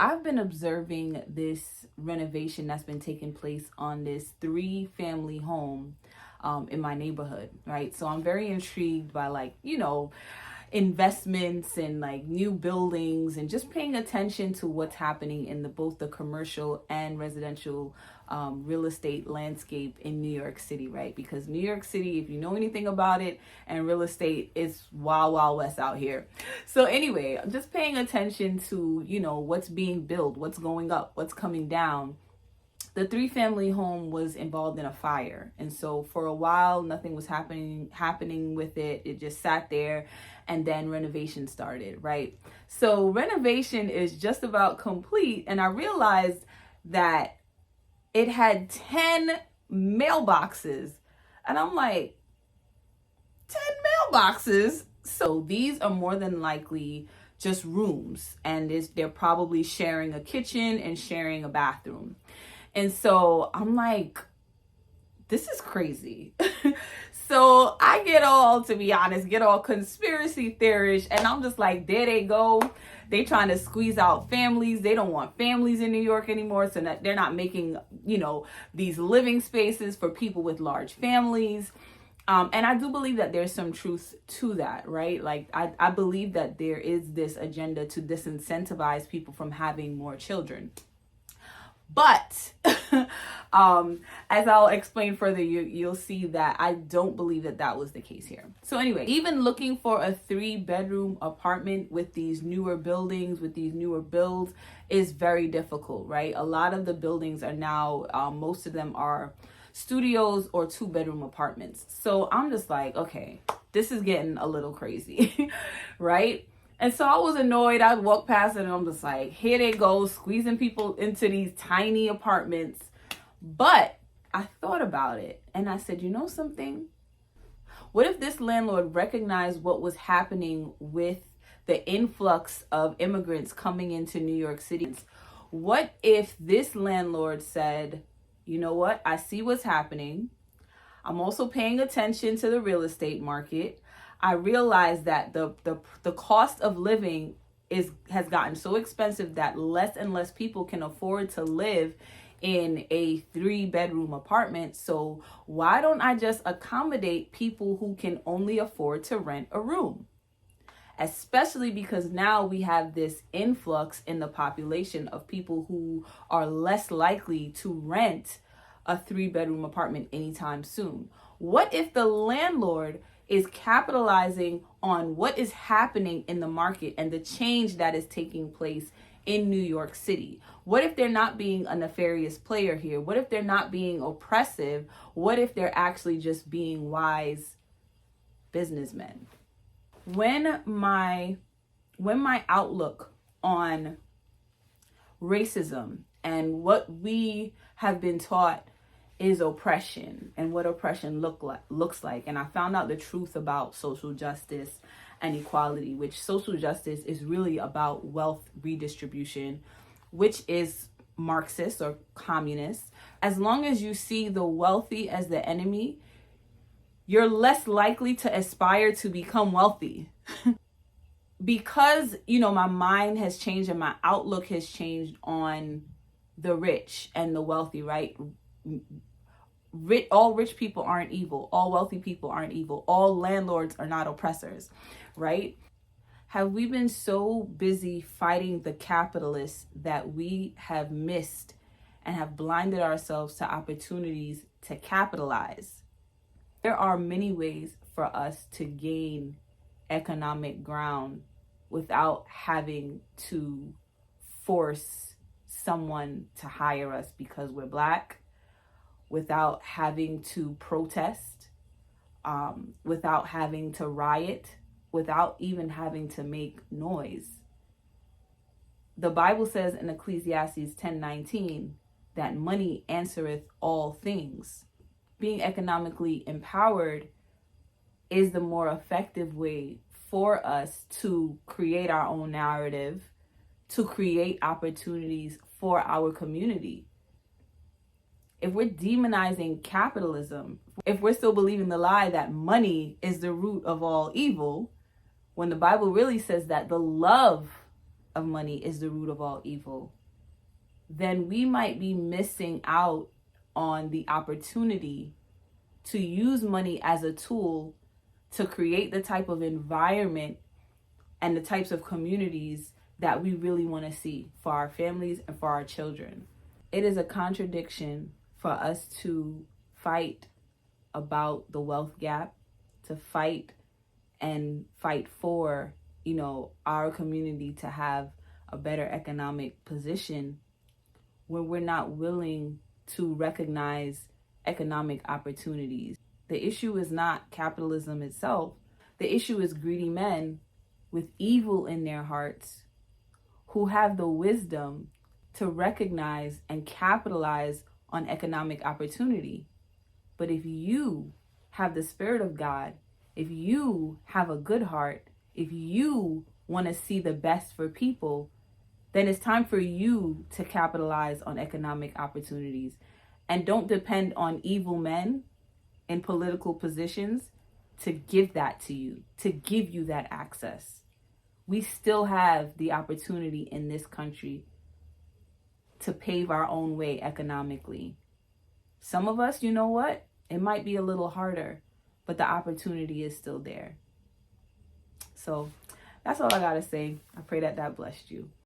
I've been observing this renovation that's been taking place on this 3-family home in my neighborhood, right? So I'm very intrigued by, like, investments and like new buildings, and just paying attention to what's happening in both the commercial and residential real estate landscape in New York City, right? Because New York City, if you know anything about it, and real estate, is wild, wild west out here. So anyway, I'm just paying attention to, what's being built, what's going up, what's coming down. The 3-family home was involved in a fire, and so for a while nothing was happening with it. It just sat there, and then renovation started, right? So renovation is just about complete, and I realized that it had 10 mailboxes, and I'm like, 10 mailboxes? So these are more than likely just rooms, and they're probably sharing a kitchen and sharing a bathroom. And so I'm like, this is crazy. So I get all conspiracy theorish, and I'm just like, there they go. They trying to squeeze out families. They don't want families in New York anymore, so that they're not making, these living spaces for people with large families. And I do believe that there's some truth to that, right? Like, I believe that there is this agenda to disincentivize people from having more children. But as I'll explain further, you'll see that I don't believe that was the case here. So anyway, even looking for a 3-bedroom apartment with these newer buildings, with these newer builds, is very difficult, right? A lot of the buildings are now, most of them are studios or 2-bedroom apartments. So I'm just like, okay, this is getting a little crazy, right? And so I was annoyed. I'd walk past it and I'm just like, here they go, squeezing people into these tiny apartments. But I thought about it and I said, you know something? What if this landlord recognized what was happening with the influx of immigrants coming into New York City? What if this landlord said, you know what? I see what's happening. I'm also paying attention to the real estate market. I realized that the cost of living has gotten so expensive that less and less people can afford to live in a 3-bedroom apartment. So why don't I just accommodate people who can only afford to rent a room? Especially because now we have this influx in the population of people who are less likely to rent a 3-bedroom apartment anytime soon. What if the landlord is capitalizing on what is happening in the market and the change that is taking place in New York City? What if they're not being a nefarious player here? What if they're not being oppressive? What if they're actually just being wise businessmen? When my outlook on racism and what we have been taught is oppression and what oppression looks like. And I found out the truth about social justice and equality, which social justice is really about wealth redistribution, which is Marxist or communist. As long as you see the wealthy as the enemy, you're less likely to aspire to become wealthy. Because, my mind has changed and my outlook has changed on the rich and the wealthy, right? All rich people aren't evil. All wealthy people aren't evil. All landlords are not oppressors, right? Have we been so busy fighting the capitalists that we have missed and have blinded ourselves to opportunities to capitalize? There are many ways for us to gain economic ground without having to force someone to hire us because we're Black, without having to protest, without having to riot, without even having to make noise. The Bible says in Ecclesiastes 10:19 that money answereth all things. Being economically empowered is the more effective way for us to create our own narrative, to create opportunities for our community. If we're demonizing capitalism, if we're still believing the lie that money is the root of all evil, when the Bible really says that the love of money is the root of all evil, then we might be missing out on the opportunity to use money as a tool to create the type of environment and the types of communities that we really want to see for our families and for our children. It is a contradiction for us to fight about the wealth gap, to fight for, our community to have a better economic position when we're not willing to recognize economic opportunities. The issue is not capitalism itself. The issue is greedy men with evil in their hearts who have the wisdom to recognize and capitalize on economic opportunity. But if you have the Spirit of God, if you have a good heart, if you want to see the best for people, then it's time for you to capitalize on economic opportunities. And don't depend on evil men in political positions to give that to you, to give you that access. We still have the opportunity in this country to pave our own way economically. Some of us, you know what? It might be a little harder, but the opportunity is still there. So that's all I got to say. I pray that blessed you.